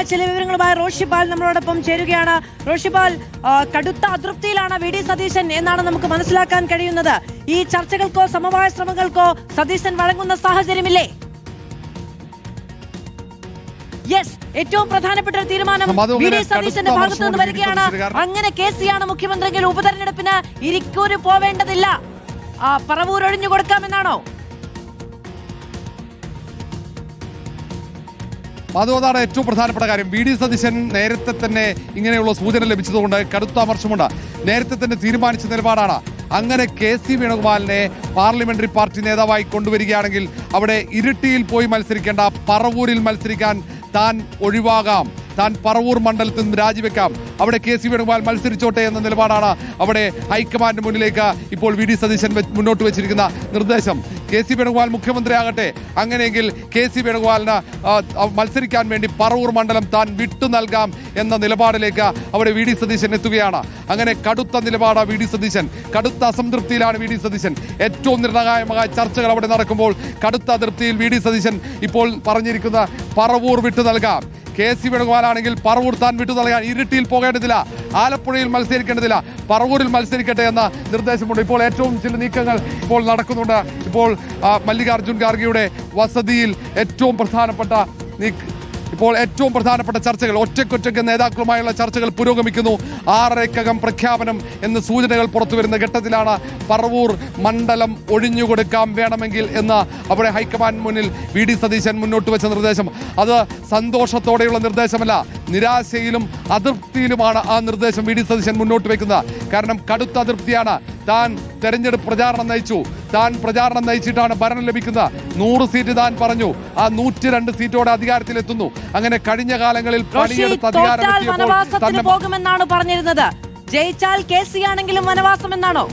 വിശദമായ ചില വിവരങ്ങളുമായി റോഷിപാൽ നമ്മളോടൊപ്പം ചേരുകയാണ്. റോഷിപാൽ, കടുത്ത അതൃപ്തിയിലാണ് വി.ഡി. സതീശൻ എന്നാണ് നമുക്ക് മനസ്സിലാക്കാൻ കഴിയുന്നത്. ഈ ചർച്ചകൾക്കോ സമവായ ശ്രമങ്ങൾക്കോ സതീശൻ വഴങ്ങുന്ന സാഹചര്യമില്ലേ? യെസ്, ഏറ്റവും പ്രധാനപ്പെട്ട ഒരു തീരുമാനം വി.ഡി. സതീശന്റെ ഭാഗത്തു നിന്ന് വരികയാണ്. അങ്ങനെ കെ.സി.യാണ് മുഖ്യമന്ത്രിയെങ്കിൽ ഉപതെരഞ്ഞെടുപ്പിന് ഇരിക്കൂര് പോവേണ്ടതില്ല, പറവൂർ ഒഴിഞ്ഞു കൊടുക്കാമെന്നാണോ? അതാണ് ഏറ്റവും പ്രധാനപ്പെട്ട കാര്യം. വി.ഡി. സതീശൻ നേരത്തെ തന്നെ ഇങ്ങനെയുള്ള സൂചന ലഭിച്ചതുകൊണ്ട് കടുത്ത അമർഷമുണ്ട്. നേരത്തെ തന്നെ തീരുമാനിച്ച നിലപാടാണ്. അങ്ങനെ കെ.സി. വേണുഗോപാലിനെ പാർലമെന്ററി പാർട്ടി നേതാവായി കൊണ്ടുവരികയാണെങ്കിൽ അവിടെ ഇരിട്ടിയിൽ പോയി മത്സരിക്കേണ്ട, പറവൂരിൽ മത്സരിക്കാൻ താൻ ഒഴിവാകാം, താൻ പറവൂർ മണ്ഡലത്തിൽ നിന്ന് രാജിവെക്കാം, അവിടെ കെ.സി. വേണുഗോപാൽ മത്സരിച്ചോട്ടെ എന്ന നിലപാടാണ് അവിടെ ഹൈക്കമാൻഡ് മുന്നിലേക്ക് ഇപ്പോൾ വി.ഡി. സതീശൻ മുന്നോട്ട് വെച്ചിരിക്കുന്ന നിർദ്ദേശം. കെ.സി. വേണുഗോപാൽ മുഖ്യമന്ത്രിയാകട്ടെ, അങ്ങനെയെങ്കിൽ കെ.സി. വേണുഗോപാലിന് മത്സരിക്കാൻ വേണ്ടി പറവൂർ മണ്ഡലം താൻ വിട്ടു നൽകാം എന്ന നിലപാടിലേക്ക് അവിടെ വി.ഡി. സതീശൻ എത്തുകയാണ്. അങ്ങനെ കടുത്ത നിലപാട് വി.ഡി. സതീശൻ, കടുത്ത അസംതൃപ്തിയിലാണ് വി.ഡി. സതീശൻ. ഏറ്റവും നിർണായകമായ ചർച്ചകൾ അവിടെ നടക്കുമ്പോൾ കടുത്ത അതൃപ്തിയിൽ വി.ഡി. സതീശൻ ഇപ്പോൾ പറഞ്ഞിരിക്കുന്ന പറവൂർ വിട്ടു നൽകാം. കെ.സി. വേണുഗോപാലാണെങ്കിൽ പറവൂർ താൻ വിട്ടു നൽകാൻ, ഇരിട്ടിയിൽ പോകേണ്ടതില്ല, ആലപ്പുഴയിൽ മത്സരിക്കേണ്ടതില്ല, പറവൂരിൽ മത്സരിക്കട്ടെ എന്ന നിർദ്ദേശമുണ്ട്. ഇപ്പോൾ ഏറ്റവും ചില നീക്കങ്ങൾ ഇപ്പോൾ നടക്കുന്നുണ്ട്. ഇപ്പോൾ മല്ലികാർജുൻ ഖാർഗെയുടെ വസതിയിൽ ഏറ്റവും പ്രധാനപ്പെട്ട ചർച്ചകൾ, ഒറ്റയ്ക്കൊറ്റയ്ക്ക് നേതാക്കളുമായുള്ള ചർച്ചകൾ പുരോഗമിക്കുന്നു. 6:30-കകം പ്രഖ്യാപനം എന്ന സൂചനകൾ പുറത്തുവരുന്ന ഘട്ടത്തിലാണ് പറവൂർ മണ്ഡലം ഒഴിഞ്ഞുകൊടുക്കാം വേണമെങ്കിൽ എന്ന് അവിടെ ഹൈക്കമാൻഡ് മുന്നിൽ വി.ഡി. സതീശൻ മുന്നോട്ട് വെച്ച നിർദ്ദേശം. അത് സന്തോഷത്തോടെയുള്ള നിർദ്ദേശമല്ല, നിരാശയിലും അതൃപ്തിയിലുമാണ് ആ നിർദ്ദേശം വി.ഡി. സതീശൻ മുന്നോട്ട് വെക്കുന്നത്. കാരണം കടുത്ത അതൃപ്തിയാണ്. താൻ തെരഞ്ഞെടുപ്പ് പ്രചാരണം നയിച്ചിട്ടാണ് ഭരണം ലഭിക്കുന്നത്. 100 സീറ്റ് താൻ പറഞ്ഞു, ആ 102 സീറ്റോടെ അധികാരത്തിലെത്തുന്നു. അങ്ങനെ കഴിഞ്ഞ കാലങ്ങളിൽ പണിയെടുത്ത് അധികാരം പോകുമെന്നാണ് പറഞ്ഞിരുന്നത്. ജയിച്ചാൽ കെ.സി. ആണെങ്കിലും വനവാസം എന്നാണോ?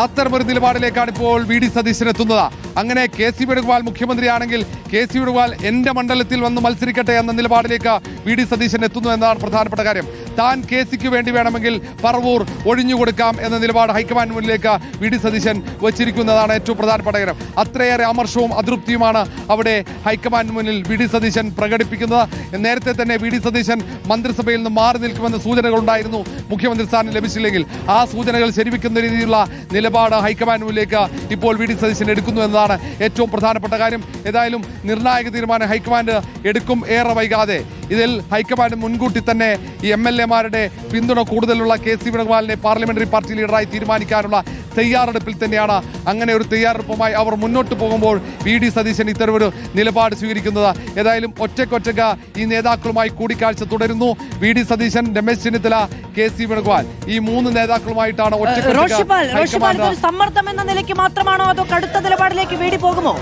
അത്തരമൊരു നിലപാടിലേക്കാണ് ഇപ്പോൾ വി.ഡി. സതീശൻ എത്തുന്നത്. അങ്ങനെ കെ.സി. വേണുഗോപാൽ മുഖ്യമന്ത്രിയാണെങ്കിൽ കെ.സി. വേണുഗോപാൽ എന്റെ മണ്ഡലത്തിൽ വന്ന് മത്സരിക്കട്ടെ എന്ന നിലപാടിലേക്ക് വി.ഡി. സതീശൻ എത്തുന്നു എന്നതാണ് പ്രധാനപ്പെട്ട കാര്യം. താൻ കെ.സിക്ക് വേണ്ടി വേണമെങ്കിൽ പറവൂർ ഒഴിഞ്ഞുകൊടുക്കാം എന്ന നിലപാട് ഹൈക്കമാൻഡ് മുന്നിലേക്ക് വി.ഡി. സതീശൻ വച്ചിരിക്കുന്നതാണ് ഏറ്റവും പ്രധാനപ്പെട്ട കാര്യം. അത്രയേറെ അമർഷവും അതൃപ്തിയുമാണ് അവിടെ ഹൈക്കമാൻഡ് മുന്നിൽ വി.ഡി. സതീശൻ പ്രകടിപ്പിക്കുന്നത്. നേരത്തെ തന്നെ വി.ഡി. സതീശൻ മന്ത്രിസഭയിൽ നിന്ന് മാറി നിൽക്കുമെന്ന സൂചനകളുണ്ടായിരുന്നു. മുഖ്യമന്ത്രി സ്ഥാനം ലഭിച്ചില്ലെങ്കിൽ ആ സൂചനകൾ ശരിവെക്കുന്ന രീതിയിലുള്ള നിലപാട് ഹൈക്കമാൻഡ് മുന്നിലേക്ക് ഇപ്പോൾ വി.ഡി. സതീശൻ എടുക്കുന്നു എന്നതാണ് ഏറ്റവും പ്രധാനപ്പെട്ട കാര്യം. ഏതായാലും നിർണായക തീരുമാനം ഹൈക്കമാൻഡ് എടുക്കും ഏറെ വൈകാതെ. ഇതിൽ ഹൈക്കമാൻഡ് മുൻകൂട്ടി തന്നെ ഈ MLA-മാരുടെ പിന്തുണ കൂടുതലുള്ള കെ.സി. വേണുഗോപാലിനെ പാർലമെന്ററി പാർട്ടി ലീഡറായി തീരുമാനിക്കാനുള്ള തയ്യാറെടുപ്പിൽ തന്നെയാണ്. അങ്ങനെ ഒരു തയ്യാറെടുപ്പുമായി അവർ മുന്നോട്ട് പോകുമ്പോൾ വി.ഡി. സതീശൻ ഇത്തരമൊരു നിലപാട് സ്വീകരിക്കുന്നത്. ഏതായാലും ഒറ്റയ്ക്കൊറ്റയ്ക്ക് ഈ നേതാക്കളുമായി കൂടിക്കാഴ്ച തുടരുന്നു. വി.ഡി. സതീശൻ, രമേശ് ചെന്നിത്തല, കെ.സി. വേണുഗോപാൽ, ഈ 3 നേതാക്കളുമായിട്ടാണ് ഒറ്റയ്ക്കൊറ്റയ്ക്ക്. സമ്മർദ്ദം എന്ന നിലയ്ക്ക് മാത്രമാണോ അതോ കടുത്ത നിലപാടിലേക്ക് വി.ഡി. പോകുമോ?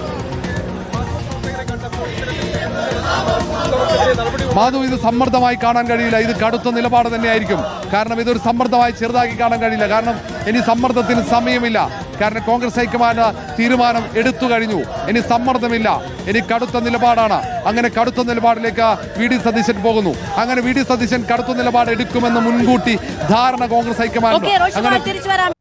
മാധു, ഇത് സമ്മർദ്ദമായി കാണാൻ കഴിയില്ല. ഇത് കടുത്ത നിലപാട് തന്നെയായിരിക്കും. കാരണം ഇതൊരു സമ്മർദ്ദമായി ചെറുതാക്കി കാണാൻ കഴിയില്ല. കാരണം ഇനി സമ്മർദ്ദത്തിന് സമയമില്ല. കാരണം കോൺഗ്രസ് ഹൈക്കമാൻഡ് തീരുമാനം എടുത്തു കഴിഞ്ഞു. ഇനി സമ്മർദ്ദമില്ല, ഇനി കടുത്ത നിലപാടാണ്. അങ്ങനെ കടുത്ത നിലപാടിലേക്ക് വി.ഡി. സതീശൻ പോകുന്നു. അങ്ങനെ വി.ഡി. സതീശൻ കടുത്ത നിലപാട് എടുക്കുമെന്ന് മുൻകൂട്ടി ധാരണ കോൺഗ്രസ് ഹൈക്കമാൻഡ്.